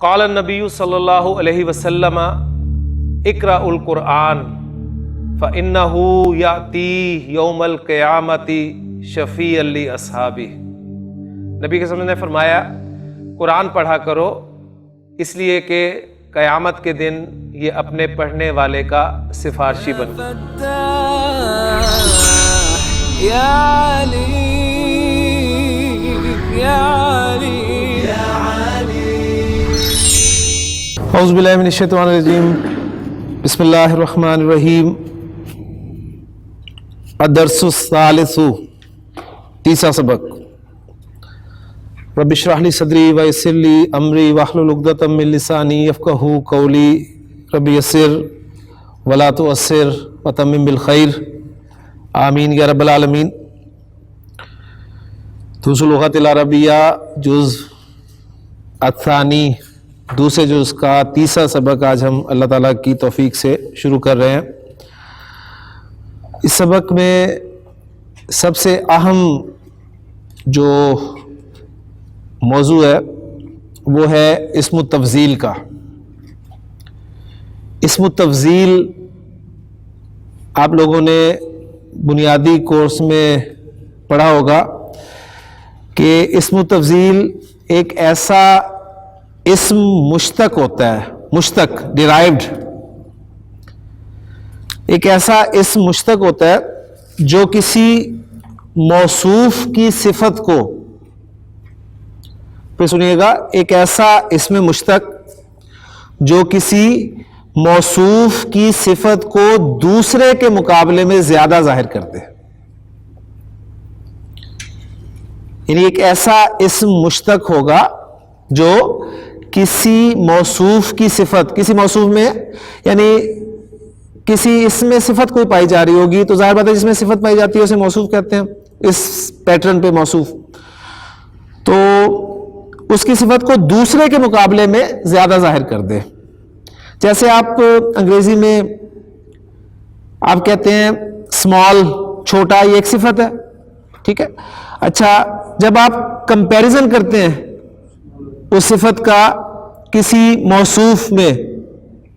قال النبی صلی اللہ علیہ وسلم اقرأ القرآن فإنہ یأتی یوم القیامت شفیعا لأصحابہ۔ نبی کے وسلم نے فرمایا قرآن پڑھا کرو اس لیے کہ قیامت کے دن یہ اپنے پڑھنے والے کا سفارشی بن۔ اعوذ باللہ من الشیطان الرجیم، بسم اللہ الرحمن الرحیم۔ الدرس الثالث، تیسرا سبق۔ رب اشرح لی صدری ویسر لی امری واحلل عقدۃ من لسانی یفقہوا قولی، رب یسر ولا تعسر وتمم بالخیر، آمین یا رب العالمین۔ دروس اللغۃ العربیہ جز الثانی، دوسرے جز کا تیسرا سبق آج ہم اللہ تعالیٰ کی توفیق سے شروع کر رہے ہیں۔ اس سبق میں سب سے اہم جو موضوع ہے وہ ہے اسم التفضیل کا۔ اسم التفضیل آپ لوگوں نے بنیادی کورس میں پڑھا ہوگا کہ اسم التفضیل ایک ایسا اسم مشتق ہوتا ہے، مشتق ڈیرائیوڈ، ایک ایسا اسم مشتق ہوتا ہے جو کسی موصوف کی صفت کو، پھر سنیے گا، ایک ایسا اسم مشتق جو کسی موصوف کی صفت کو دوسرے کے مقابلے میں زیادہ ظاہر کرتے ہیں۔ یعنی ایک ایسا اسم مشتق ہوگا جو کسی موصوف کی صفت، کسی موصوف میں یعنی کسی اس میں صفت کوئی پائی جا رہی ہوگی تو ظاہر بات ہے جس میں صفت پائی جاتی ہے اسے موصوف کہتے ہیں، اس پیٹرن پہ موصوف، تو اس کی صفت کو دوسرے کے مقابلے میں زیادہ ظاہر کر دے۔ جیسے آپ انگریزی میں آپ کہتے ہیں اسمال، چھوٹا، یہ ایک صفت ہے، ٹھیک ہے۔ اچھا، جب آپ کمپیریزن کرتے ہیں اس صفت کا کسی موصوف میں،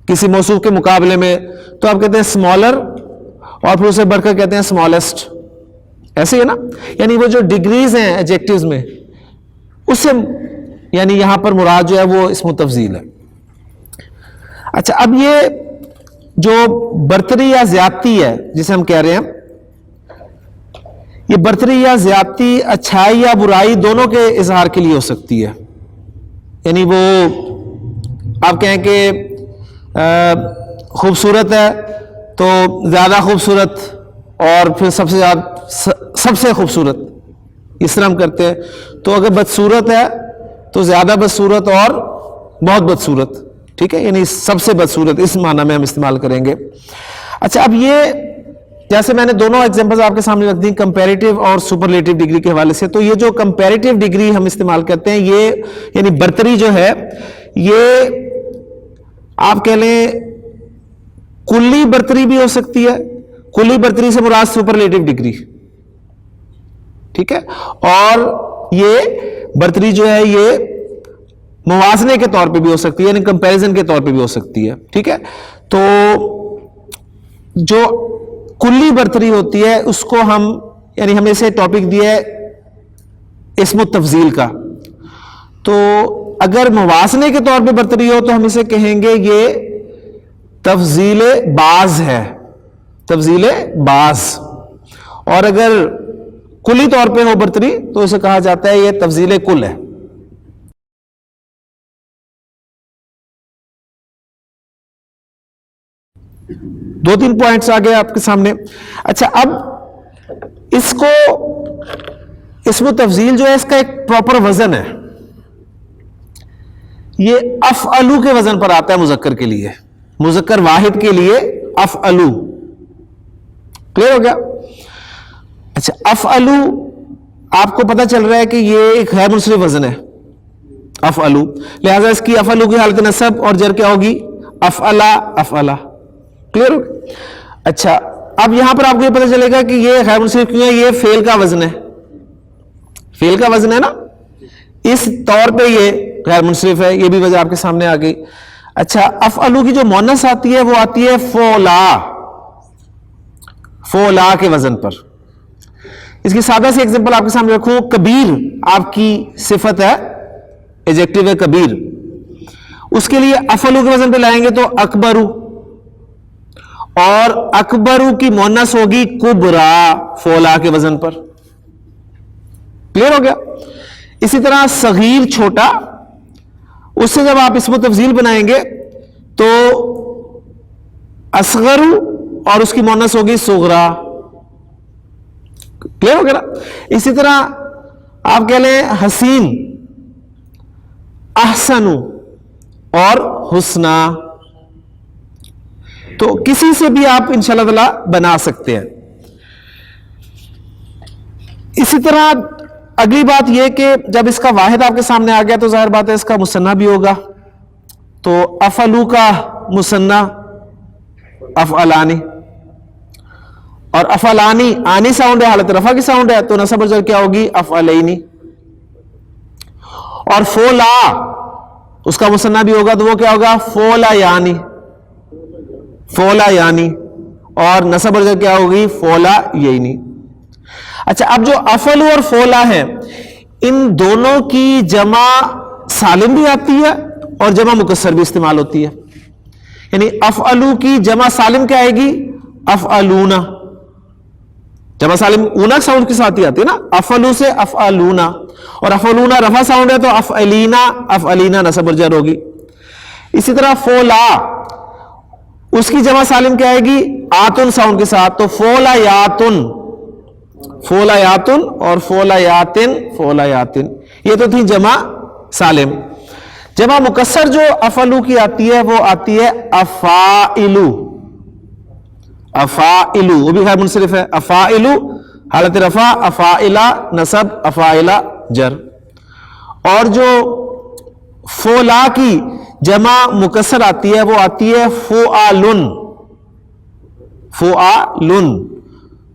کسی موصوف کے مقابلے میں، تو آپ کہتے ہیں اسمالر، اور پھر اسے بڑھ کر کہتے ہیں اسمالسٹ، ایسے ہی ہے نا۔ یعنی وہ جو ڈگریز ہیں ایڈجیکٹیوز میں، اس سے یعنی یہاں پر مراد جو ہے وہ اسم تفضیل ہے۔ اچھا، اب یہ جو برتری یا زیادتی ہے جسے ہم کہہ رہے ہیں، یہ برتری یا زیادتی اچھائی یا برائی دونوں کے اظہار کے لیے ہو سکتی ہے۔ یعنی وہ آپ کہیں کہ خوبصورت ہے تو زیادہ خوبصورت، اور پھر سب سے خوبصورت، اس طرح ہم کرتے ہیں۔ تو اگر بدصورت ہے تو زیادہ بدصورت اور بہت بدصورت، ٹھیک ہے، یعنی سب سے بدصورت، اس معنی میں ہم استعمال کریں گے۔ اچھا، اب یہ جیسے میں نے دونوں ایگزامپلز آپ کے سامنے رکھ دی، کمپیریٹیو اور سپرلیٹیو ڈگری کے حوالے سے، تو یہ جو کمپیریٹیو ڈگری ہم استعمال کرتے ہیں، یہ یعنی برتری جو ہے، یہ آپ کہہ لیں کلی برتری بھی ہو سکتی ہے، کلی برتری سے مراد سپرلیٹیو ڈگری، ٹھیک ہے، اور یہ برتری جو ہے یہ موازنے کے طور پہ بھی ہو سکتی ہے، یعنی کمپیریزن کے طور پہ بھی ہو سکتی ہے، ٹھیک ہے۔ تو جو کلی برتری ہوتی ہے اس کو ہم، یعنی ہمیں سے ٹاپک دیا ہے اسم التفضیل کا، تو اگر موازنے کے طور پہ برتری ہو تو ہم اسے کہیں گے یہ تفضیل بعض ہے، تفضیل بعض، اور اگر کلی طور پہ ہو برتری تو اسے کہا جاتا ہے یہ تفضیل کل ہے۔ دو تین پوائنٹس آگے آپ کے سامنے۔ اچھا، اب اس کو اسم تفضیل جو ہے اس کا ایک پراپر وزن ہے، یہ افعلو کے وزن پر آتا ہے مذکر کے لیے، مذکر واحد کے لیے افعلو، کلیئر ہو گیا؟ اچھا، افعلو آپ کو پتہ چل رہا ہے کہ یہ ایک غیر منصرف وزن ہے افعلو، لہذا اس کی افعلو کی حالت نصب اور جر کیا ہوگی؟ افعلا، افعلا، کلیئر ہو گیا؟ اچھا، اب یہاں پر آپ کو یہ پتہ چلے گا کہ یہ غیر منصرف کیوں ہے، یہ فعل کا وزن ہے، فعل کا وزن ہے نا، اس طور پہ یہ غیر منصرف ہے، یہ بھی وجہ آپ کے سامنے آ گئی. اچھا افعلو کی جو مونس آتی ہے وہ آتی ہے فولا، فولا کے وزن پر. اس کی سادہ سی ایگزامپل آپ کے سامنے رکھوں، کبیر آپ کی صفت ہے، ایڈجیکٹو ہے کبیر، اس کے لیے افعلو کے وزن پہ لائیں گے تو اکبرو، اور اکبرو کی مونس ہوگی کبرا فولا کے وزن پر. کلیئر ہو گیا؟ اسی طرح صغیر چھوٹا، اس سے جب آپ اسم تفضیل بنائیں گے تو اصغر اور اس کی مونس ہوگی صغرا. کلیئر ہو گیا نا؟ اسی طرح آپ کہہ لیں حسین احسن اور حسنا، تو کسی سے بھی آپ انشاءاللہ تعالی بنا سکتے ہیں. اسی طرح اگلی بات یہ کہ جب اس کا واحد آپ کے سامنے آ گیا تو ظاہر بات ہے اس کا مثنیٰ بھی ہوگا. تو افعلو کا مثنیٰ افعلانی، اور افعلانی آنی ساؤنڈ ہے، حالت رفع کی ساؤنڈ ہے، تو نصب اور جر کیا ہوگی افعلینی. اور فولا اس کا مثنیٰ بھی ہوگا تو وہ کیا ہوگا فولا یانی، فولا یانی، اور نصب اور جر کیا ہوگی فولا یینی. اچھا اب جو افعلو اور فولا ہے ان دونوں کی جمع سالم بھی آتی ہے اور جمع مکسر بھی استعمال ہوتی ہے. یعنی افعلو کی جمع سالم کیا آئے گی افعلونا، جمع سالم اونا ساؤنڈ کے ساتھ ہی آتی ہے نا، افعلو سے افعلونا، اور افعلونا رفع ساؤنڈ ہے تو افعلینا، افعلینا نصب اور جر ہوگی. اسی طرح فولا اس کی جمع سالم کیا آئے گی آتن ساؤنڈ کے ساتھ، تو فولا یاتن، فولا یاتن اور فولا یاتن، فولا یاتن، یہ تو تھی جمع سالم. جمع مکسر جو افعلو کی آتی ہے وہ آتی ہے افائلو، افائلو، وہ بھی غیر منصرف ہے. افائلو حالت رفع، افائلہ نصب، افائلہ جر. اور جو فولا کی جمع مکسر آتی ہے وہ آتی ہے فوآلن، فوآلن،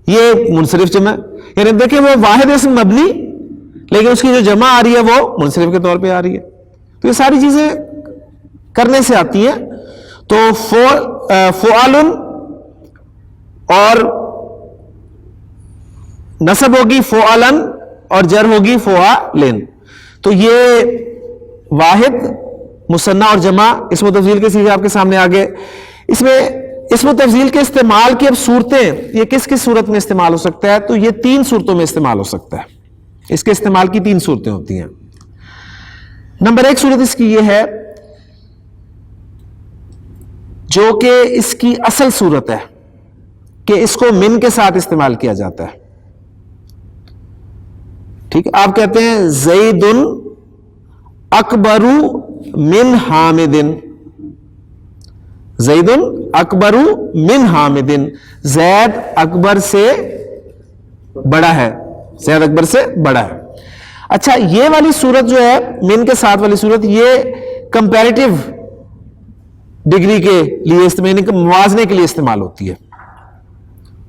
یہ منصرف جمع. یعنی دیکھیں وہ واحد اسم مبنی لیکن اس کی جو جمع آ رہی ہے وہ منصرف کے طور پہ آ رہی ہے. تو یہ ساری چیزیں کرنے سے آتی ہیں. تو فوآلن اور نصب ہوگی فوآلن اور جر ہوگی فوآلن. تو یہ واحد مثنیٰ اور جمع اسم و تفضیل کے صیغے آپ کے سامنے آگے. اس میں اسم و تفضیل کے استعمال کی اب صورتیں، یہ کس کس صورت میں استعمال ہو سکتا ہے؟ تو یہ 3 صورتوں میں استعمال ہو سکتا ہے. اس کے استعمال کی 3 صورتیں ہوتی ہیں. نمبر 1 صورت اس کی یہ ہے جو کہ اس کی اصل صورت ہے کہ اس کو من کے ساتھ استعمال کیا جاتا ہے. ٹھیک ہے، آپ کہتے ہیں زید اکبر من حامد، زید اکبر من حامد، زید اکبر سے بڑا ہے، زید اکبر سے بڑا ہے. اچھا یہ والی صورت جو ہے من کے ساتھ والی صورت، یہ کمپیریٹیو ڈگری کے لیے موازنے کے لیے استعمال ہوتی ہے.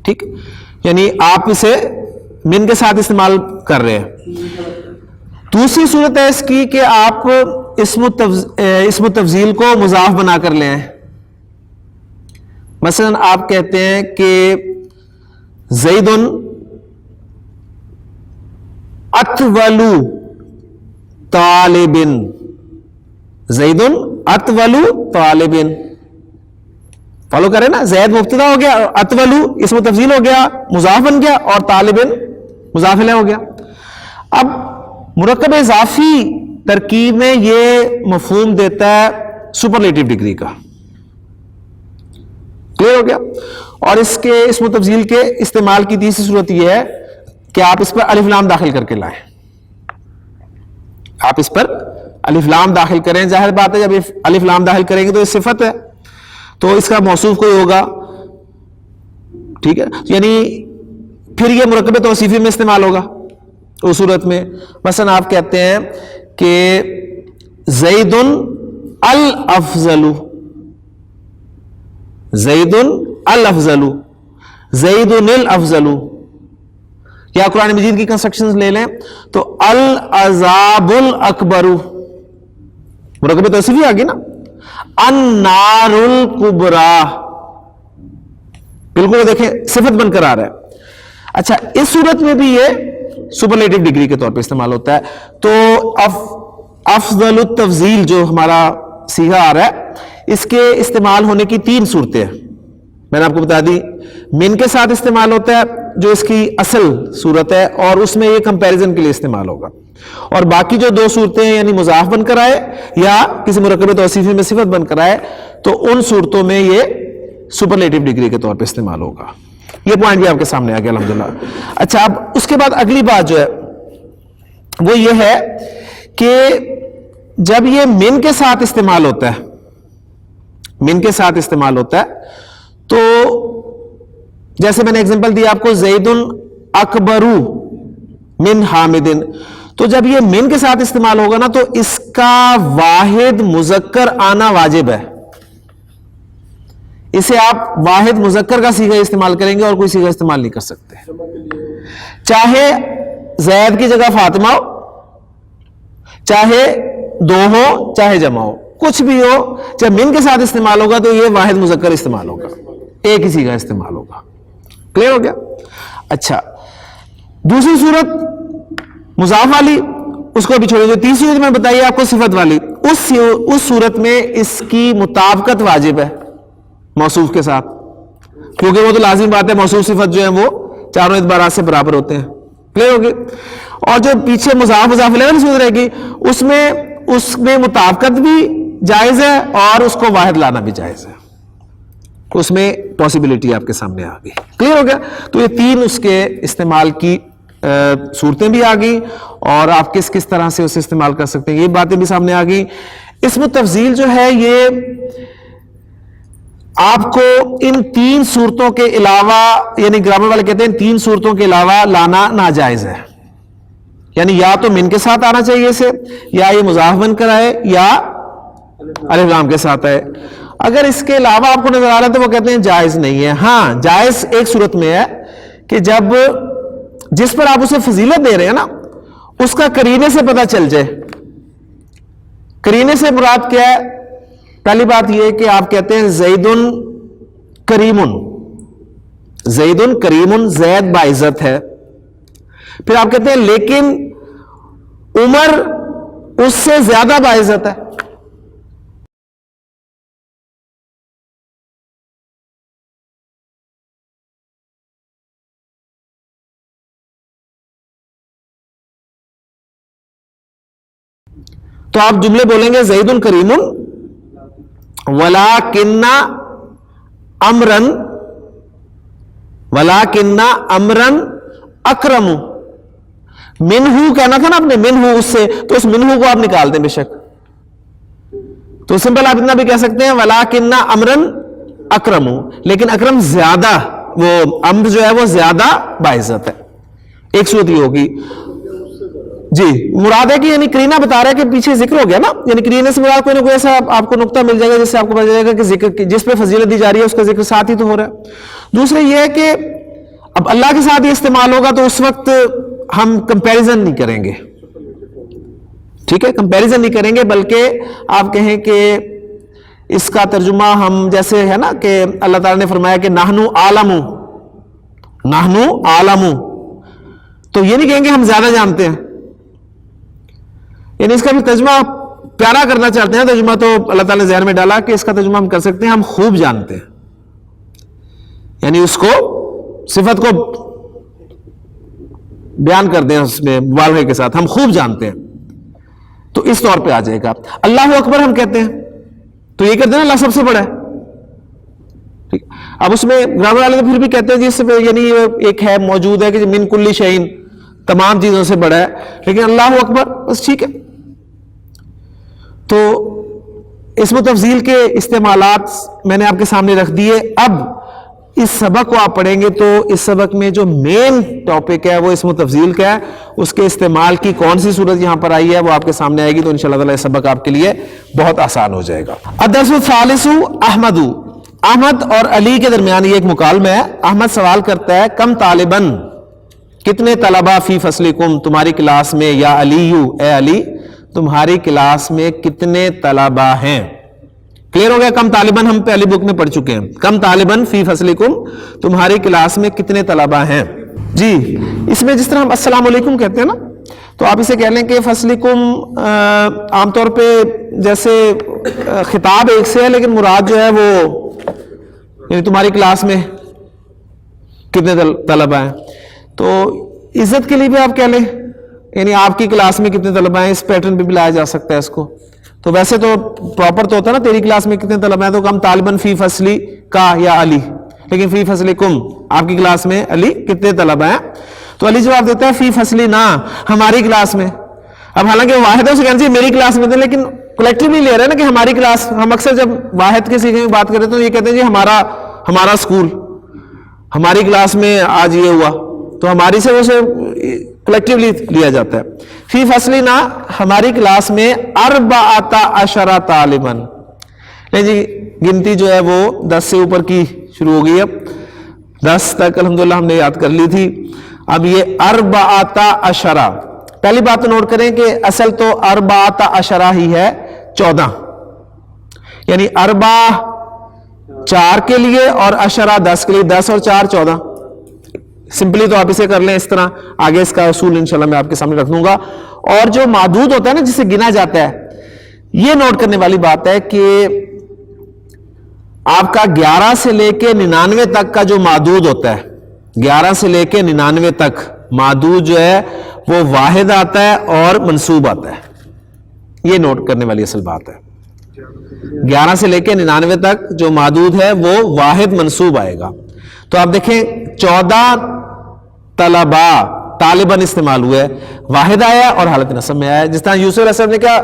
ٹھیک، یعنی آپ اسے من کے ساتھ استعمال کر رہے ہیں. دوسری صورت ہے اس کی کہ آپ اسم و تفضیل کو مضاف بنا کر لیں. مثلا آپ کہتے ہیں کہ زید اطول طالب، زید اطول طالب، فالو کریں نا، زید مبتدا ہو گیا، اطول اسم و تفضیل ہو گیا، مضاف بن گیا، اور طالب مضاف الیہ ہو گیا. اب مرکب اضافی ترکیب میں یہ مفہوم دیتا ہے سپرلیٹو ڈگری کا. کلیئر ہو گیا؟ اور اس کے اسم و تفضیل کے استعمال کی تیسری صورت یہ ہے کہ آپ اس پر الف لام داخل کر کے لائیں. آپ اس پر الف لام داخل کریں. ظاہر بات ہے جب الف لام داخل کریں گے تو یہ صفت ہے تو اس کا موصوف کوئی ہوگا. ٹھیک ہے، یعنی پھر یہ مرکب توصیفی میں استعمال ہوگا اس صورت میں. مثلا آپ کہتے ہیں کہ زید الافضل، زید الافضل، زید الافضل. یا قرآن مجید کی کنسٹرکشنز لے لیں تو العذاب الاکبر، مرکب توصیفی آ گئی نا. النار الکبریٰ بالکل دیکھیں صفت بن کر آ رہا ہے. اچھا اس صورت میں بھی یہ سپرلیٹو ڈگری کے طور پہ استعمال ہوتا ہے. تو افضل التفضیل جو ہمارا صیغہ آ رہا ہے اس کے استعمال ہونے کی 3 صورتیں ہیں. میں نے آپ کو بتا دی من کے ساتھ استعمال ہوتا ہے جو اس کی اصل صورت ہے, اور اس میں یہ کمپیریزن کے لیے استعمال ہوگا. اور باقی جو 2 صورتیں ہیں یعنی مضاف بن کر آئے یا کسی مرکب توصیفی میں صفت بن کر آئے تو ان صورتوں میں یہ سپرلیٹو ڈگری کے طور پہ استعمال ہوگا. یہ پوائنٹ بھی آپ کے سامنے آ گیا الحمدللہ. اچھا اب اس کے بعد اگلی بات جو ہے وہ یہ ہے کہ جب یہ من کے ساتھ استعمال ہوتا ہے, من کے ساتھ استعمال ہوتا ہے تو جیسے میں نے ایگزامپل دی آپ کو زید اکبر من حامد, تو جب یہ من کے ساتھ استعمال ہوگا نا تو اس کا واحد مذکر آنا واجب ہے. اسے آپ واحد مذکر کا صیغہ استعمال کریں گے اور کوئی صیغہ استعمال نہیں کر سکتے. چاہے زید کی جگہ فاطمہ ہو, چاہے 2 ہو, چاہے جمع ہو, کچھ بھی ہو, جب من کے ساتھ استعمال ہوگا تو یہ واحد مذکر استعمال ہوگا, ایک ہی صیغہ استعمال ہوگا. کلیئر ہو گیا؟ اچھا دوسری صورت مضاف والی اس کو بھی چھوڑیں. جو تیسری صورت میں بتائیے آپ کو صفت والی, اس صورت میں اس کی مطابقت واجب ہے موصوف کے ساتھ, کیونکہ وہ تو لازم بات ہے موصوف صفت جو ہے وہ چاروں اعتبارات سے برابر ہوتے ہیں. کلیئر ہوگی؟ اور جو پیچھے مضاف الیہ والی صورت رہے گی اس میں مطابقت بھی جائز ہے اور اس کو واحد لانا بھی جائز ہے. اس میں پاسبلٹی آپ کے سامنے آ گئی. کلیئر ہو گیا؟ تو یہ 3 اس کے استعمال کی صورتیں بھی آ گئی اور آپ کس طرح سے اسے استعمال کر سکتے ہیں یہ باتیں بھی سامنے آ گئی. اسم تفضیل جو ہے یہ آپ کو ان 3 صورتوں کے علاوہ, یعنی گرامر والے کہتے ہیں 3 صورتوں کے علاوہ لانا ناجائز ہے. یعنی یا تو من کے ساتھ آنا چاہیے اسے, یا یہ مضاف بن کر آئے, یا الف لام کے ساتھ آئے. اگر اس کے علاوہ آپ کو نظر آ رہا ہے تو وہ کہتے ہیں جائز نہیں ہے. ہاں جائز ایک صورت میں ہے کہ جب جس پر آپ اسے فضیلت دے رہے ہیں نا اس کا قرینے سے پتہ چل جائے. قرینے سے مراد کیا ہے؟ پہلی بات یہ کہ آپ کہتے ہیں زید کریم, زید کریم, زید باعزت ہے. پھر آپ کہتے ہیں لیکن عمر اس سے زیادہ باعزت ہے. تو آپ جملے بولیں گے زید کریم ولکن امرن اکرم. منہو کہنا تھا نا آپ نے, منہو اس سے, تو اس منہو کو آپ نکال دیں بے شک. تو سمپل آپ اتنا بھی کہہ سکتے ہیں ولکن امرن اکرم, لیکن اکرم زیادہ, وہ امر جو ہے وہ زیادہ باعزت ہے. ایک صورت یہ ہوگی. جی مراد ہے کہ یعنی کرینہ بتا رہا ہے کہ پیچھے ذکر ہو گیا نا, یعنی کرینے سے مراد کوئی نہ کوئی ایسا آپ کو نقطہ مل جائے گا جس سے آپ کو پتا چلے گا کہ ذکر جس پہ فضیلت دی جا رہی ہے اس کا ذکر ساتھ ہی تو ہو رہا ہے. دوسرے یہ ہے کہ اب اللہ کے ساتھ یہ استعمال ہوگا تو اس وقت ہم کمپیریزن نہیں کریں گے. ٹھیک ہے, کمپیریزن نہیں کریں گے, بلکہ آپ کہیں کہ اس کا ترجمہ ہم جیسے ہے نا کہ اللہ تعالیٰ نے فرمایا کہ نحنو عالم, تو یہ نہیں کہیں گے ہم زیادہ جانتے ہیں. یعنی اس کا بھی ترجمہ پیارا کرنا چاہتے ہیں, ترجمہ تو اللہ تعالیٰ نے ذہن میں ڈالا کہ اس کا ترجمہ ہم کر سکتے ہیں ہم خوب جانتے ہیں. یعنی اس کو صفت کو بیان کر دیں اس میں مبالغے کے ساتھ, ہم خوب جانتے ہیں, تو اس طور پہ آ جائے گا. اللہ اکبر ہم کہتے ہیں تو یہ کہتے ہیں اللہ سب سے بڑا ہے. ٹھیک, اب اس میں گرامر والے پھر بھی کہتے ہیں جس سے یعنی ایک ہے موجود ہے کہ من کل شیء تمام چیزوں سے بڑا ہے, لیکن اللہ اکبر بس ٹھیک ہے. تو اسم تفضیل کے استعمالات میں نے آپ کے سامنے رکھ دیے. اب اس سبق کو آپ پڑھیں گے تو اس سبق میں جو مین ٹاپک ہے وہ اسم تفضیل کا ہے, اس کے استعمال کی کون سی صورت یہاں پر آئی ہے وہ آپ کے سامنے آئے گی. تو انشاءاللہ تعالی یہ سبق آپ کے لیے بہت آسان ہو جائے گا. الدرس الثالث احمد, احمد اور علی کے درمیان یہ ایک مکالمہ ہے. احمد سوال کرتا ہے کم طالباً, کتنے طلبہ فی فصلکم تمہاری کلاس میں, یا علی اے علی تمہاری کلاس میں کتنے طلبہ ہیں. کلیئر ہو گیا؟ کم طالباً ہم پہلی بک میں پڑھ چکے ہیں. کم طالباً فی فصلکم، تمہاری کلاس میں کتنے طلبہ ہیں. جی اس میں جس طرح ہم السلام علیکم کہتے ہیں نا، تو آپ اسے کہہ لیں کہ فصلکم عام طور پہ جیسے خطاب ایک سے ہے، لیکن مراد جو ہے وہ یعنی تمہاری کلاس میں کتنے طلبہ ہیں. تو عزت کے لیے بھی آپ کہہ لیں یعنی آپ کی کلاس میں کتنے طلبہ ہیں، اس پیٹرن پہ بھی لایا جا سکتا ہے اس کو. تو ویسے تو پراپر تو ہوتا ہے نا تیری کلاس میں کتنے طلبہ ہیں، تو کم طالباً فی فصلی کا یا علی، لیکن فی فصلکم آپ کی کلاس میں علی کتنے طلبہ ہیں. تو علی جواب دیتا ہے فی فصلی نا، ہماری کلاس میں. اب حالانکہ واحد ہے اسے کہنا چاہیے میری کلاس میں تھے، لیکن کلیکٹیولی لے رہے ہیں نا کہ ہماری کلاس. ہم اکثر جب واحد کے سیکھنے میں بات کرتے ہیں تو یہ کہتے ہیں جی ہمارا اسکول، ہماری کلاس میں آج یہ ہوا، تو ہماری سے اسے کلیکٹیولی لیا جاتا ہے. فی فصلی نا، ہماری کلاس میں 14 طالباً. نہیں جی گنتی جو ہے وہ 10 سے اوپر کی شروع ہو گئی. اب 10 تک الحمدللہ ہم نے یاد کر لی تھی. اب یہ 14. پہلی بات تو نوٹ کریں کہ اصل تو 14 ہی ہے، 14 یعنی 4 4 کے لیے اور 10 کے لیے، 10 اور 4 14. سمپلی تو آپ اسے کر لیں اس طرح. آگے اس کا اصول انشاءاللہ میں آپ کے سامنے رکھ دوں گا. اور جو معدود ہوتا ہے نا جسے گنا جاتا ہے، یہ نوٹ کرنے والی بات ہے کہ آپ کا 11 سے لے کے 99 تک کا جو معدود ہوتا ہے، 11 سے لے کے 99 تک معدود جو ہے وہ واحد آتا ہے اور منصوب آتا ہے. یہ نوٹ کرنے والی اصل بات ہے. 11 سے لے کے 99 تک جو معدود ہے وہ واحد منصوب آئے گا. تو آپ دیکھیں 14 طلبہ طالباً استعمال ہوئے، واحد آیا اور حالت نصب میں آیا. جس طرح یوسف علیہ السلام نے کیا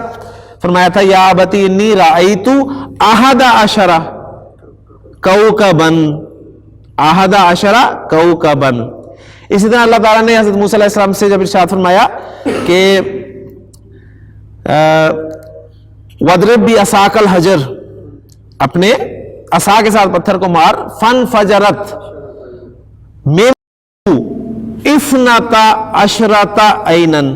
فرمایا تھا، یا ابتی انی رأیت 11 کوکبا، 11 کوکبا. اسی طرح اللہ تعالیٰ نے حضرت موسیٰ علیہ السلام سے جب ارشاد فرمایا کہ وَاضْرِب بِعَصَاكَ الْحَجَرَ، اپنے عصا کے ساتھ پتھر کو مار. فَانْفَجَرَتْ مِنْهُ 12 عَيْنًا،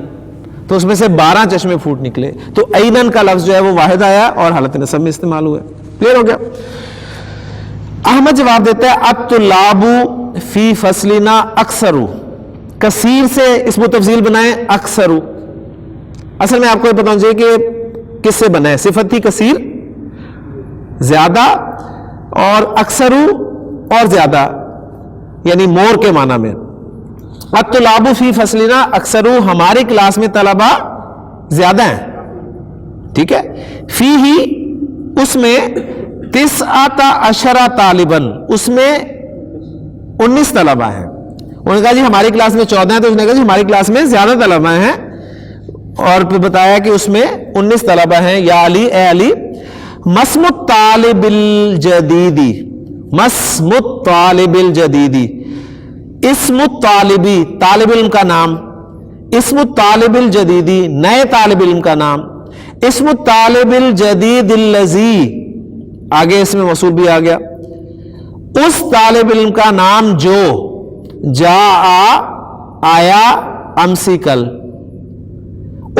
تو اس میں سے 12 چشمے پھوٹ نکلے. تو عینن کا لفظ جو ہے وہ واحد آیا اور حالت نصب میں استعمال ہوئے. کلیئر ہو گیا؟ احمد جواب دیتا ہے الطلاب فی فصلنا اکثر. کثیر سے اسم تفضیل بنائیں اکثر. اصل میں آپ کو یہ بتاؤں چاہیے کہ کس سے بنا ہے. صفت تھی کثیر زیادہ، اور اکثر اور زیادہ یعنی مور کے معنی میں. الطلاب فی فصلنا اکثر، ہماری کلاس میں طلبہ زیادہ ہیں. ٹھیک ہے. فی ہی، اس میں 19 طالباً، اس میں 19 طلبہ ہیں. انہوں نے کہا جی ہماری کلاس میں 14 ہیں، تو اس نے کہا جی ہماری کلاس میں زیادہ طلبہ ہیں، اور پھر بتایا کہ اس میں 19 طلبہ ہیں. یا علی، اے علی، مسم الطالب الجدیدی، مسم الطالب الجدیدی، اسم الطالبی طالب علم کا نام، اسم الطالب الجدیدی نئے طالب علم کا نام، اسم الطالب الجدید الذی، آگے اس میں موصول بھی آ گیا، اس طالب علم کا نام جو آیا امسی کل،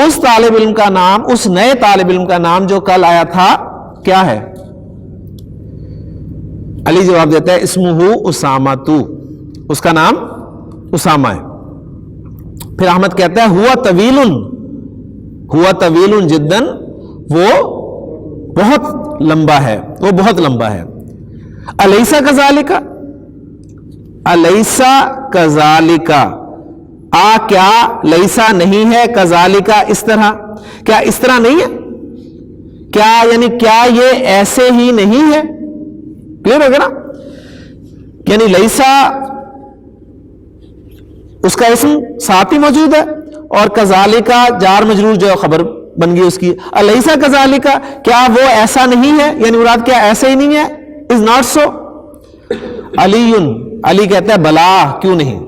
اس طالب علم کا نام، اس نئے طالب علم کا نام جو کل آیا تھا کیا ہے. علی جواب دیتا ہے اسمہ اسامہ، اس کا نام اسامہ ہے. پھر احمد کہتا ہے ہوا طویل جداً، وہ بہت لمبا ہے، وہ بہت لمبا ہے. الیسا کذالک، الیسا کذالک، کیا لیسا نہیں ہے، کذالک اس طرح، کیا اس طرح نہیں ہے، کیا یعنی کیا یہ ایسے ہی نہیں ہے. کلیئر ہو گیا نا. یعنی لیسا اس کا اسم ساتھ ہی موجود ہے، اور کذالک جار مجرور جو خبر بن گئی اس کی. الیسا کذالک، کیا وہ ایسا نہیں ہے، یعنی مراد کیا ایسے ہی نہیں ہے، از ناٹ سو. علی کہتا ہے بلا، کیوں نہیں.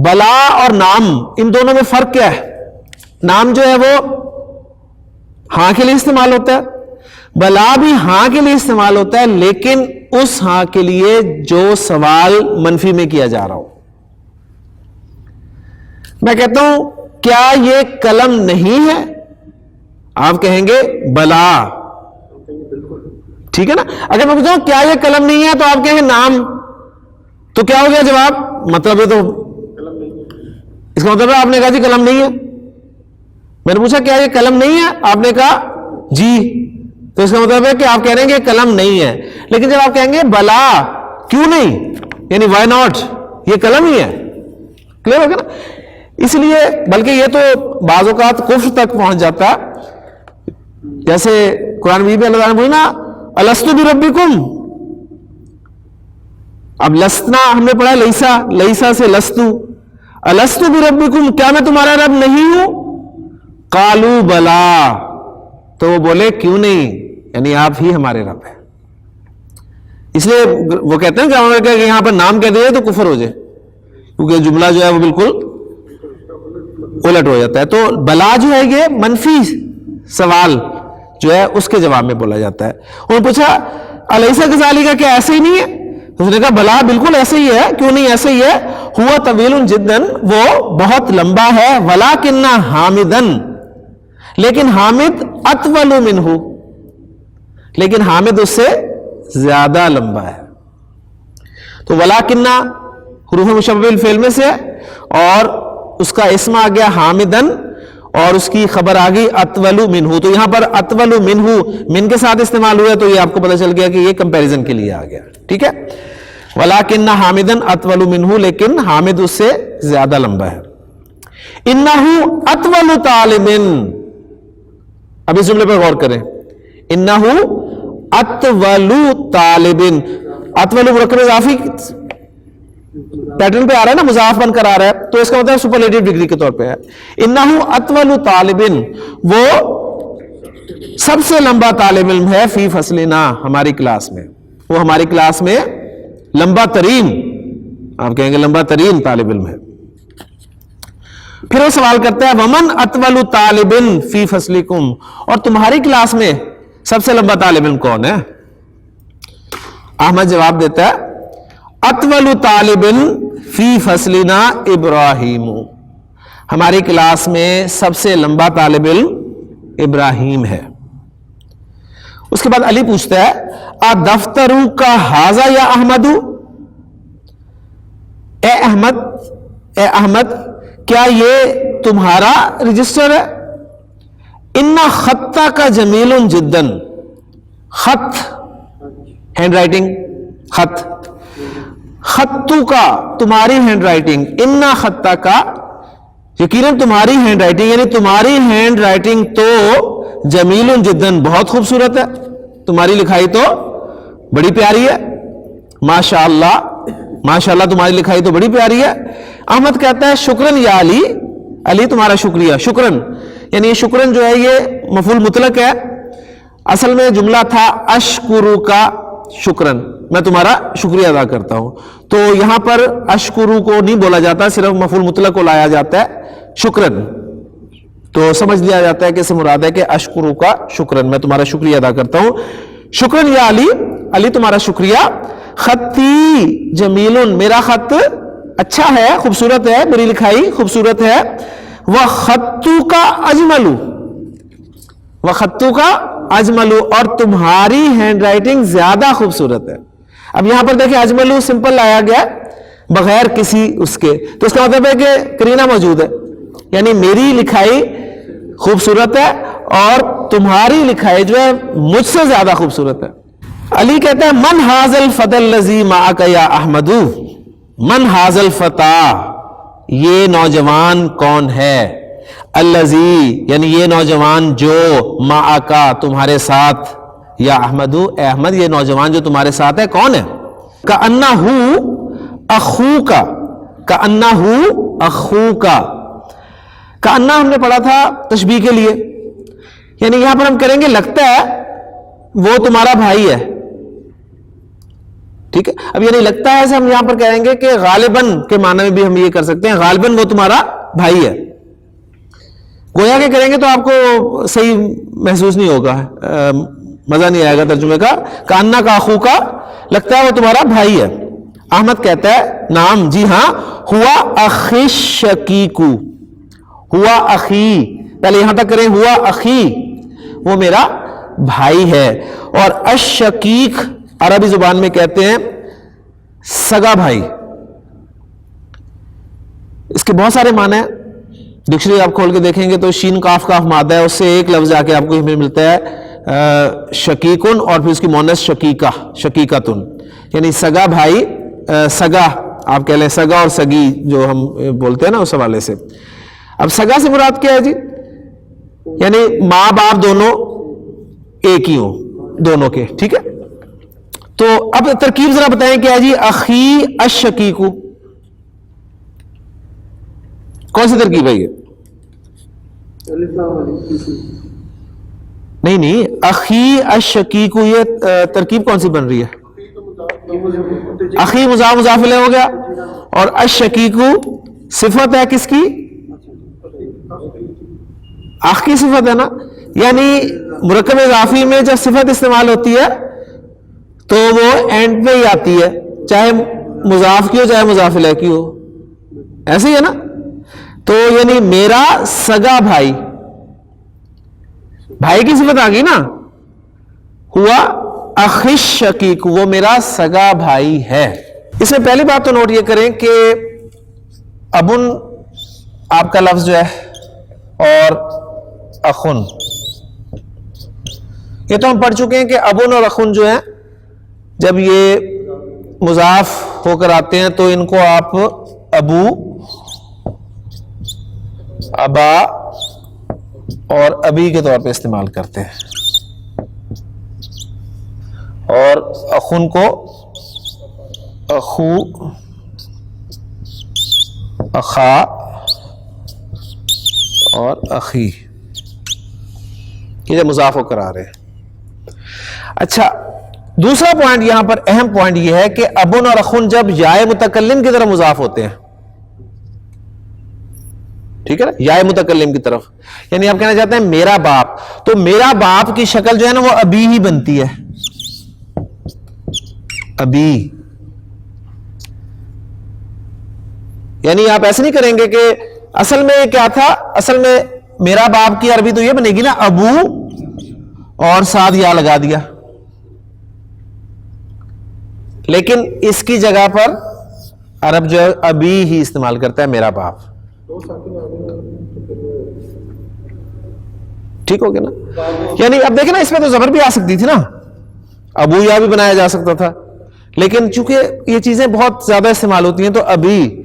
بلا اور نام، ان دونوں میں فرق کیا ہے. نام جو ہے وہ ہاں کے لیے استعمال ہوتا ہے، بلا بھی ہاں کے لیے استعمال ہوتا ہے، لیکن اس ہاں کے لیے جو سوال منفی میں کیا جا رہا ہو. میں کہتا ہوں کیا یہ قلم نہیں ہے؟ آپ کہیں گے بلا. ٹھیک ہے نا. اگر میں پوچھتا ہوں کیا یہ قلم نہیں ہے تو آپ کہیں گے نعم. تو کیا ہو گیا جواب؟ مطلب یہ تو اس کا مطلب ہے آپ نے کہا جی قلم نہیں ہے. میں نے پوچھا کیا یہ قلم نہیں ہے؟ آپ نے کہا جی. تو اس کا مطلب ہے کہ آپ کہہ رہے ہیں کہ قلم نہیں ہے. لیکن جب آپ کہیں گے بلا کیوں نہیں, یعنی وائی ناٹ, یہ قلم ہی ہے. کلیئر ہو گیا نا. اس لیے بلکہ یہ تو بعض اوقات کفر تک پہنچ جاتا ہے. جیسے قرآن مجید میں اللہ تعالیٰ نے بولا نا الستو بربکم. اب لسنا ہم نے پڑھا لیسا, لیسا سے لستو. الستو بربکم, کیا میں تمہارا رب نہیں ہوں؟ قالو بلا, تو وہ بولے کیوں نہیں, یعنی آپ ہی ہمارے رب ہیں. اس لیے وہ کہتے ہیں کہ یہاں پر نام کہہ دے تو کفر ہو جائے, کیونکہ جملہ جو ہے وہ بالکل الٹ ہو جاتا ہے. تو بلا جو ہے یہ منفی سوال جو ہے اس کے جواب میں بولا جاتا ہے. انہوں نے پوچھا الیسا کذالک کا, کیا ایسے ہی نہیں ہے؟ اس نے کہا بلا بالکل ایسے ہی ہے. کیوں نہیں ایسے ہی ہے؟ ہوا طویل جداً, وہ بہت لمبا ہے. ولکن حامدن, لیکن حامد اطول منہ, لیکن حامد اس سے زیادہ لمبا ہے. تو ولکن حروف مشبہ بالفعل میں سے, اور اس کا اسم آ گیا حامدن, اور اس کی خبر آ گئی اطول منہ. تو یہاں پر اطول منہ من کے ساتھ استعمال ہوا, تو یہ آپ کو پتہ چل گیا کہ یہ کمپیریزن کے لیے آ گیا. ٹھیک ہے. ولکن حامدن اطول منہ, لیکن حامد اس سے زیادہ لمبا ہے. انہ اطول طالب, اب اس جملے پر غور کریں. انہ اطول طالب, اطول مرکب اضافی پیٹرن پہ آ رہا ہے نا, مضاف بن کر آ رہا ہے, تو اس کا مطلب سپرلیٹو ڈگری کے طور پہ ہے. انہ اطول طالب, وہ سب سے لمبا طالب علم ہے. فی فصلنا, ہماری کلاس میں, وہ ہماری کلاس میں لمبا ترین, آپ کہیں گے لمبا ترین طالب علم ہے. پھر وہ سوال کرتا ہے ومن اطول طالب فی فصلکم, اور تمہاری کلاس میں سب سے لمبا طالب علم کون ہے؟ احمد جواب دیتا ہے اطول طالب فی فصلنا ابراہیم, ہماری کلاس میں سب سے لمبا طالب علم ابراہیم ہے. اس کے بعد علی پوچھتا ہے ادفترو کا حاضا یا احمد, اے احمد کیا یہ تمہارا رجسٹر ہے؟ ان خطہ کا جمیل جدن, خط ہینڈ رائٹنگ, خط, خطو کا تمہاری ہینڈ رائٹنگ, ان خطہ کا یقیناً تمہاری ہینڈ رائٹنگ, یعنی تمہاری ہینڈ رائٹنگ تو جمیل جدن, بہت خوبصورت ہے, تمہاری لکھائی تو بڑی پیاری ہے. ماشاء اللہ, ماشاء اللہ تمہاری لکھائی تو بڑی پیاری ہے. احمد کہتا ہے شکرن یا علی, علی تمہارا شکریہ. شکرن یعنی شکرن جو ہے یہ مفعول مطلق ہے, اصل میں جملہ تھا اشکرو کا شکرن, میں تمہارا شکریہ ادا کرتا ہوں. تو یہاں پر اشکرو کو نہیں بولا جاتا, صرف مفعول مطلق کو لایا جاتا ہے شکرن, تو سمجھ لیا جاتا ہے کہ اس سے مراد ہے کہ اشکرو کا شکرن, میں تمہارا شکریہ ادا کرتا ہوں. شکرن یا علی, علی تمہارا شکریہ. خطی جمیلن, میرا خط اچھا ہے, خوبصورت ہے, میری لکھائی خوبصورت ہے. وخطو کا اجملو, وخطو کا اجملو, اور تمہاری ہینڈ رائٹنگ زیادہ خوبصورت ہے. اب یہاں پر دیکھیں اجملو سمپل لایا گیا بغیر کسی اس کے, تو اس کا مطلب ہے کہ قرینہ موجود ہے, یعنی میری لکھائی خوبصورت ہے اور تمہاری لکھائی جو ہے مجھ سے زیادہ خوبصورت ہے. علی کہتا ہے من حاض الفتى الذی معک یا احمد, من حاض الفتى, یہ نوجوان کون ہے؟ الذی یعنی یہ نوجوان جو معک تمہارے ساتھ, یا احمد, اے احمد یہ نوجوان جو تمہارے ساتھ ہے کون ہے؟ کأنہ اخوک, کأنہ اخوک, کأنہ ہم نے پڑھا تھا تشبیہ کے لیے, یعنی یہاں پر ہم کریں گے لگتا ہے وہ تمہارا بھائی ہے. ٹھیک ہے. اب یعنی لگتا ہے ایسے ہم یہاں پر کہیں گے کہ غالباً کے معنی میں بھی ہم یہ کر سکتے ہیں, غالباً وہ تمہارا بھائی ہے. گویا کہ کریں گے تو آپ کو صحیح محسوس نہیں ہوگا, مزہ نہیں آئے گا ترجمے کا. کأنہ کا اخو کا, لگتا ہے وہ تمہارا بھائی ہے. احمد کہتا ہے نام, جی ہاں, ہوا اخی شقیقو, ہوا اخی، پہلے یہاں تک کریں، ہوا اخی، وہ میرا بھائی ہے. اور الشقیق عربی زبان میں کہتے ہیں سگا بھائی. اس کے بہت سارے معنی ہیں، ڈکشنری آپ کھول کے دیکھیں گے تو شین کاف کاف مادہ ہے، اس سے ایک لفظ آ کے آپ کو ملتا ہے شقیقن، اور پھر اس کی مونس شقیقہ، شقیقتن، یعنی سگا بھائی، سگا آپ کہہ لیں، سگا اور سگی جو ہم بولتے ہیں نا اس حوالے سے. اب سگا سے مراد کیا ہے جی؟ یعنی ماں باپ دونوں ایک ہی ہوں دونوں کے. ٹھیک ہے، تو اب ترکیب ذرا بتائیں کیا ہے جی؟ اخی الشقیق، کون سی ترکیب ہے یہ؟ نہیں، اخی الشقیق، یہ ترکیب کون سی بن رہی ہے؟ اخی مضاف مضاف الیہ ہو گیا، اور الشقیق صفت ہے کس کی؟ اخ کی صفت ہے نا. یعنی مرکب اضافی میں جب صفت استعمال ہوتی ہے تو وہ اینڈ پہ ہی آتی ہے، چاہے مضاف کی ہو چاہے مضاف الیہ کی ہو، ایسے ہی ہے نا. تو یعنی میرا سگا بھائی، بھائی کی صفت آ گئی نا، ہوا اخی الشقیق، وہ میرا سگا بھائی ہے. اس میں پہلی بات تو نوٹ یہ کریں کہ ابن آپ کا لفظ جو ہے اور اخن، یہ تو ہم پڑھ چکے ہیں کہ ابن اور اخن جو ہیں جب یہ مضاف ہو کر آتے ہیں تو ان کو آپ ابو، ابا اور ابی کے طور پہ استعمال کرتے ہیں، اور اخن کو اخو، اخا اور اخی، یہ مضاف ہو کر آ رہے ہیں. اچھا، دوسرا پوائنٹ یہاں پر اہم پوائنٹ یہ ہے کہ ابن اور اخن جب یائے متکلم کی طرف مضاف ہوتے ہیں، ٹھیک ہے نا، یائے متکلم کی طرف، یعنی آپ کہنا چاہتے ہیں میرا باپ، تو میرا باپ کی شکل جو ہے نا وہ ابی ہی بنتی ہے، ابی. یعنی آپ ایسے نہیں کریں گے کہ اصل میں کیا تھا، اصل میں میرا باپ کی عربی تو یہ بنے گی نا ابو اور ساتھ یا لگا دیا، لیکن اس کی جگہ پر عرب جو ہے ابی ہی استعمال کرتا ہے، میرا باپ. ٹھیک ہو گیا نا. یعنی اب دیکھیں نا، اس میں تو زبر بھی آ سکتی تھی نا، ابو یا بھی بنایا جا سکتا تھا، لیکن چونکہ یہ چیزیں بہت زیادہ استعمال ہوتی ہیں تو ابی،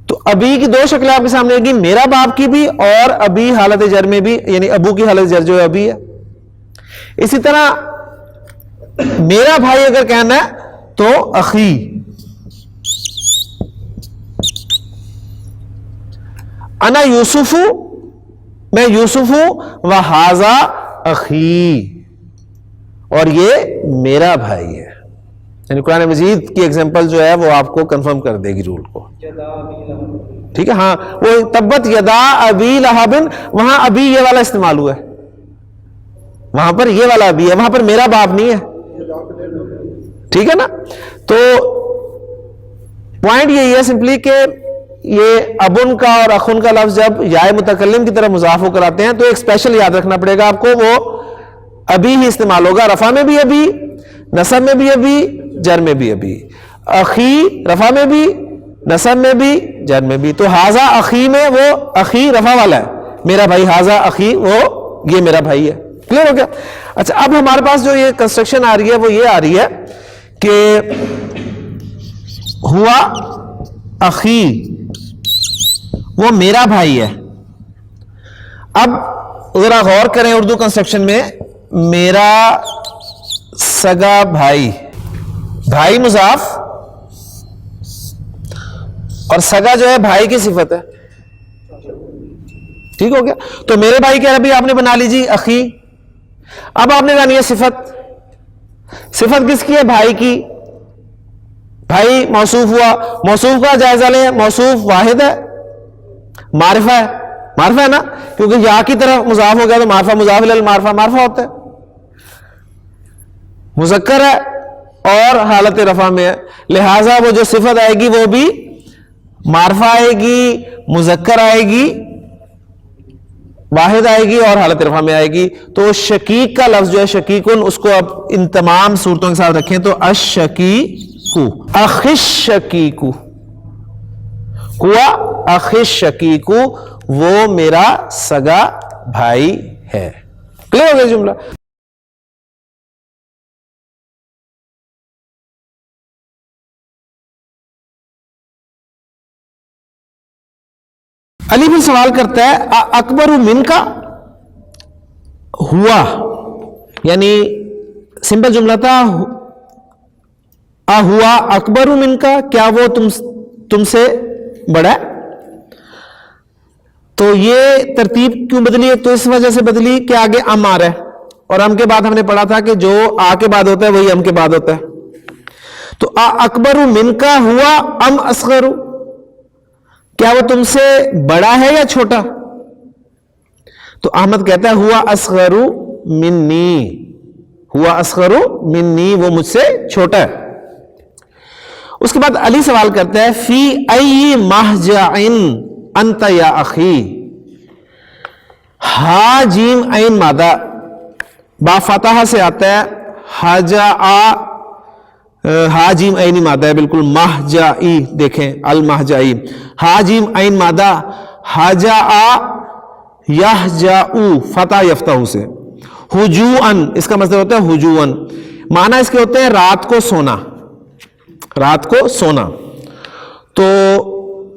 تو ابی کی دو شکلیں آپ کے سامنے ہوگی، میرا باپ کی بھی اور ابی حالت جر میں بھی، یعنی ابو کی حالت جر جو ہے ابی ہے. اسی طرح میرا بھائی اگر کہنا ہے تو اخی، انا یوسف، میں یوسف ہوں، وہذا اخی، اور یہ میرا بھائی ہے. یعنی قرآن مجید کی ایگزامپل جو ہے وہ آپ کو کنفرم کر دے گی رول کو. ٹھیک ہے، ہاں وہ تبت یدا ابی لہب، وہاں ابی یہ والا استعمال ہوا ہے، وہاں پر یہ والا ابی ہے، وہاں پر میرا باپ نہیں ہے. ٹھیک ہے نا. تو پوائنٹ یہی ہے سمپلی کہ یہ ابن کا اور اخن کا لفظ جب یائے متکلم کی طرف مضاف ہو کر آتے ہیں تو ایک اسپیشل یاد رکھنا پڑے گا آپ کو، وہ ابی ہی استعمال ہوگا، رفع میں بھی ابی، نصب میں بھی ابی، جر میں بھی ابی. اخی رفع میں بھی، نصب میں بھی، جر میں بھی. تو ہاذا اخی میں وہ اخی رفع والا ہے، میرا بھائی، ہاذا اخی وہ یہ میرا بھائی ہے. کلیئر ہو گیا؟ اچھا، اب ہمارے پاس جو یہ کنسٹرکشن آ رہی ہے وہ یہ آ رہی ہے کہ ہوا اخی، وہ میرا بھائی ہے. اب ذرا غور کریں اردو کنسٹرکشن میں، میرا سگا بھائی، بھائی مضاف اور سگا جو ہے بھائی کی صفت ہے. ٹھیک ہو گیا؟ تو میرے بھائی کی عربی آپ نے بنا لیجیے اخی. اب آپ نے جانی ہے صفت، صفت کس کی ہے؟ بھائی کی. بھائی موصوف ہوا، موصوف کا جائزہ لیں، موصوف واحد ہے، معرفہ ہے، معرفہ ہے نا، کیونکہ یا کی طرف مضاف ہو گیا تو معرفہ مضاف الی المعرفہ معرفہ ہوتا ہے. مذکر ہے اور حالت رفع میں ہے، لہذا وہ جو صفت آئے گی وہ بھی معرفہ آئے گی، مذکر آئے گی واحد آئے گی اور حالت رفع میں آئے گی. تو شقیق کا لفظ جو ہے شقیقن، اس کو اب ان تمام صورتوں کے ساتھ رکھیں تو الشقیقو، اخی الشقیقو، ہوا اخی الشقیقو، وہ میرا سگا بھائی ہے. کلیئر ہو گیا جملہ؟ علی بھی سوال کرتا ہے اکبر من کا، ہوا یعنی سمپل جملہ تھا، ہوا اکبر من کا، کیا وہ تم سے بڑا ہے؟ تو یہ ترتیب کیوں بدلی ہے؟ تو اس وجہ سے بدلی کہ آگے ام آ رہا ہے، اور ام کے بعد ہم نے پڑھا تھا کہ جو آ کے بعد ہوتا ہے وہی ام کے بعد ہوتا ہے. تو اکبر من کا ہوا ام اصغر، کیا وہ تم سے بڑا ہے یا چھوٹا؟ تو احمد کہتا ہے ہوا اصغر منی، ہوا اصغر منی، وہ مجھ سے چھوٹا ہے. اس کے بعد علی سوال کرتا ہے فی ای مہجع انت یا اخی، ہا جیم عین مادہ با فتحہ سے آتا ہے، ہجا ہا جیم عین مادہ ہے بالکل، مہجعی دیکھیں المہجعی، ہا جیم عین مادہ، ہجا یہجعو فتح یفتح سے، ہجوعن اس کا مطلب ہوتا ہے ہجوعن، معنی اس کے ہوتے ہیں رات کو سونا، رات کو سونا. تو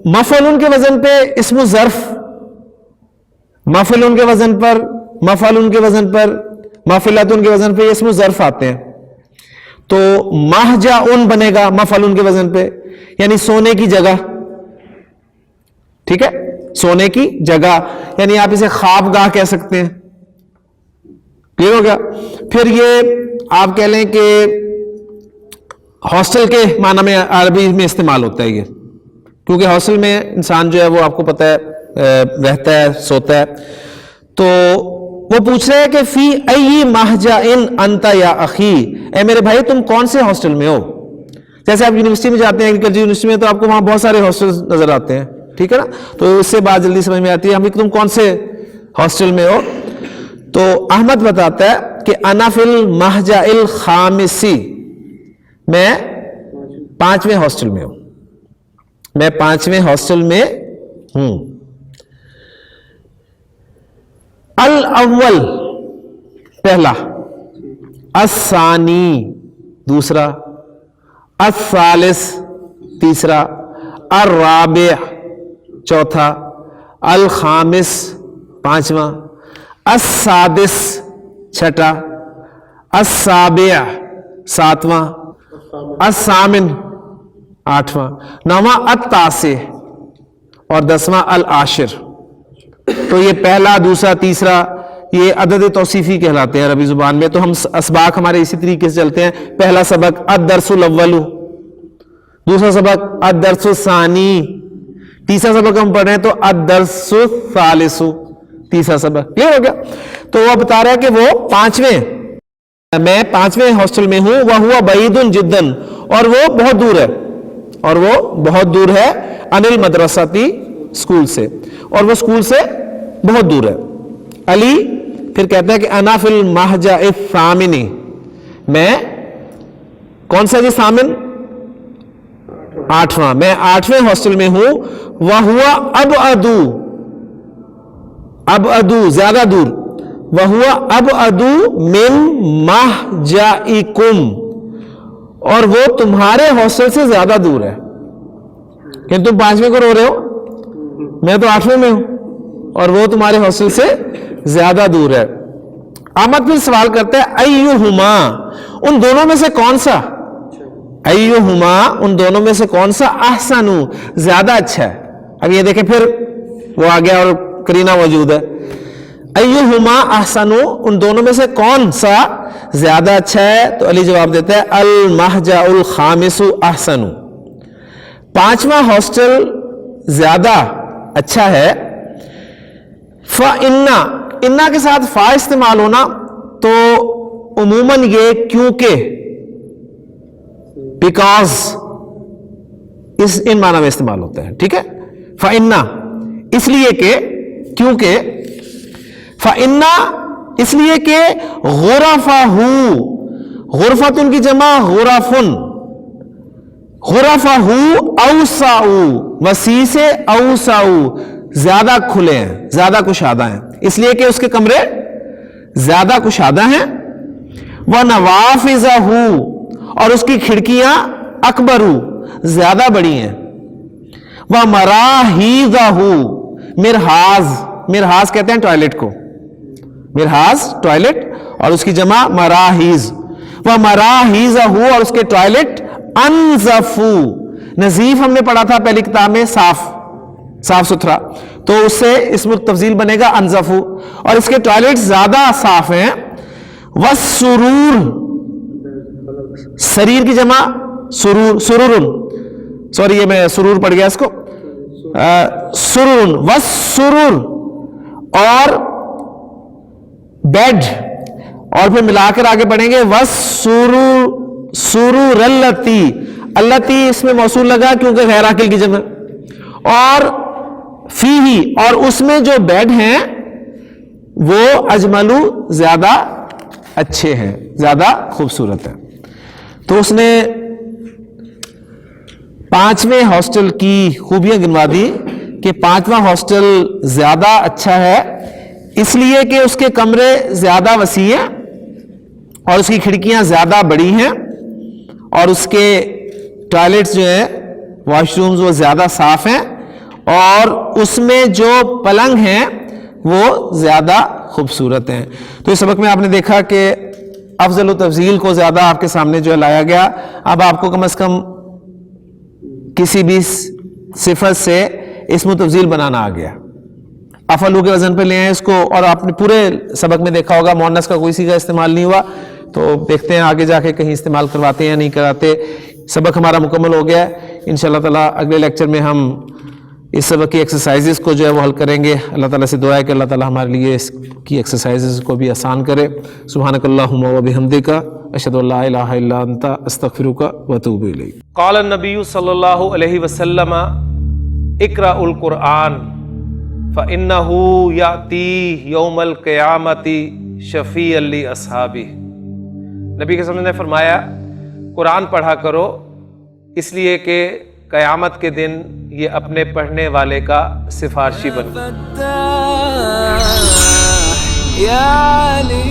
مفعول کے وزن پہ اسم ظرف، مفعول کے وزن پر، مفعول کے وزن پر، مفعلتن کے وزن پہ یہ اسم ظرف آتے ہیں. تو مہجعن بنے گا مفعول کے وزن پہ، یعنی سونے کی جگہ، ٹھیک ہے، سونے کی جگہ، یعنی آپ اسے خواب گاہ کہہ سکتے ہیں. کلیئر ہو گیا؟ پھر یہ آپ کہہ لیں کہ ہاسٹل کے معنی میں عربی میں استعمال ہوتا ہے یہ، کیونکہ ہاسٹل میں انسان جو ہے وہ آپ کو پتہ ہے رہتا ہے، سوتا ہے. تو وہ پوچھ رہے ہیں کہ فی ای مہجع انت یا اخی، اے میرے بھائی تم کون سے ہاسٹل میں ہو؟ جیسے آپ یونیورسٹی میں جاتے ہیں، ایگریکلچر یونیورسٹی میں، تو آپ کو وہاں بہت سارے ہاسٹل نظر آتے ہیں، ٹھیک ہے نا، تو اس سے بات جلدی سمجھ میں آتی ہے ہمیں تم کون سے ہاسٹل میں ہو. تو احمد بتاتا ہے کہ انا فی المہجع الخامسی، میں 5ویں ہاسٹل میں ہوں، میں 5ویں ہاسٹل میں ہوں. الاول پہلا، الثانی دوسرا، الثالث تیسرا، الرابع چوتھا، الخامس پانچواں، السادس چھٹا، السابع ساتواں، الثامن آٹھواں، نواں التاسع اور 10واں العاشر. تو یہ پہلا، دوسرا، تیسرا یہ عدد توصیفی کہلاتے ہیں عربی زبان میں. تو ہم اسباق ہمارے اسی طریقے سے چلتے ہیں. پہلا سبق الدرس الاول، دوسرا سبق الدرس الثانی، تیسرا سبق ہم پڑھ رہے ہیں تو الدرس الثالث، تیسرا سبق. کلیئر ہو گیا؟ تو وہ بتا رہا ہے کہ وہ 5ویں، میں 5ویں ہاسٹل میں ہوں. وَهُوَ بَعِيدٌ جِدًّا، اور وہ بہت دور ہے، اور وہ بہت دور ہے، عن المدرستی اسکول سے، اور وہ اسکول سے بہت دور ہے. علی پھر کہتا ہے کہ انا فی المہجع الثامن، میں کون سا جی ثامن؟ 8واں، میں 8ویں ہاسٹل میں ہوں. وَهُوَ أَبْعَدُ، ابعدو زیادہ دور، وَهُوَ أَبْعَدُ مِن مَحْجَئِكُمْ، اور وہ تمہارے ہاسٹل سے زیادہ دور ہے. کہ تم 5ویں کو رو رہے ہو، میں تو 8ویں میں ہوں، اور وہ تمہارے ہاسٹل سے زیادہ دور ہے. احمد پھر سوال کرتا ہے ایہما، ان دونوں میں سے کون سا، ایہما ان دونوں میں سے کون سا، احسن زیادہ اچھا ہے. اب یہ دیکھیں پھر وہ آ گیا اور کرینہ موجود ہے. ایہما احسن، ان دونوں میں سے کون سا زیادہ اچھا ہے؟ تو علی جواب دیتا ہے المہجع الخامس احسن، 5واں ہاسٹل زیادہ اچھا ہے. فَإِنَّ، اِنَّا کے ساتھ فا استعمال ہونا تو عموماً یہ کیونکہ، بیکاز، ان معنی میں استعمال ہوتا ہے. ٹھیک ہے، فَإِنَّ اس لیے کہ، کیونکہ، فَإِنَّ اس لیے کہ غرفَهُ غرفتن کی جمع غرفن غرفَهُ اوسع وسیع سے اوسع زیادہ کھلے ہیں زیادہ کشادہ ہیں اس لیے کہ اس کے کمرے زیادہ کشادہ ہیں وَنَوَافِذَهُ اور اس کی کھڑکیاں اکبر زیادہ بڑی ہیں وَمَرَاحِيضَهُ مرحاض کہتے ہیں ٹوائلٹ کو مرحاض ٹوائلٹ اور اس کی جمع مراحیض وَمَرَاحِيضَهُ اور اس کے ٹوائلٹ انظف نظیف ہم نے پڑھا تھا پہلی کتاب میں صاف ستھرا تو اس سے اسم التفضیل بنے گا انظف اور اس کے ٹوائلٹ زیادہ صاف ہیں وَالسُّرُورُ سریر کی جمع سرور سوری یہ میں سرور پڑھ گیا اس کو سرور وَالسُّرُورُ اور بیڈ اور پھر ملا کر آگے پڑھیں گے وَالسُّرُورَ الَّتِي اس میں موصول لگا کیونکہ غیر عاقل کی جمع اور فیہی اور اس میں جو بیڈ ہیں وہ اجملو زیادہ اچھے ہیں زیادہ خوبصورت ہیں تو اس نے 5ویں ہاسٹل کی خوبیاں گنوا دی کہ 5واں ہاسٹل زیادہ اچھا ہے اس لیے کہ اس کے کمرے زیادہ وسیع ہیں اور اس کی کھڑکیاں زیادہ بڑی ہیں اور اس کے ٹوائلٹس جو ہیں واش رومز وہ زیادہ صاف ہیں اور اس میں جو پلنگ ہیں وہ زیادہ خوبصورت ہیں تو اس سبق میں آپ نے دیکھا کہ افضل و تفضیل کو زیادہ آپ کے سامنے جو ہے لایا گیا اب آپ کو کم از کم کسی بھی صفت سے اسم و تفضیل بنانا آ گیا افعلو کے وزن پہ لے آئیں اس کو اور آپ نے پورے سبق میں دیکھا ہوگا مؤنث کا کوئی صیغہ استعمال نہیں ہوا تو دیکھتے ہیں آگے جا کے کہیں استعمال کرواتے ہیں یا نہیں کراتے سبق ہمارا مکمل ہو گیا ہے انشاءاللہ تعالی اگلے لیکچر میں ہم اس سبق کی ایکسرسائزز کو جو ہے وہ حل کریں گے اللہ تعالیٰ سے دعا ہے کہ اللہ تعالیٰ ہمارے لیے اس کی ایکسرسائزز کو بھی آسان کرے سبحانک اللہم و بحمدک اشہد ان لا الہ الا انت استغفرک و اتوب الیک قال النبی صلی اللہ علیہ وسلم اقرأ القرآن فإنه یأتی یوم القیامت شفیعا لاصحابہ نبی کے وسلم نے فرمایا قرآن پڑھا کرو اس لیے کہ قیامت کے دن یہ اپنے پڑھنے والے کا سفارشی بن یا علی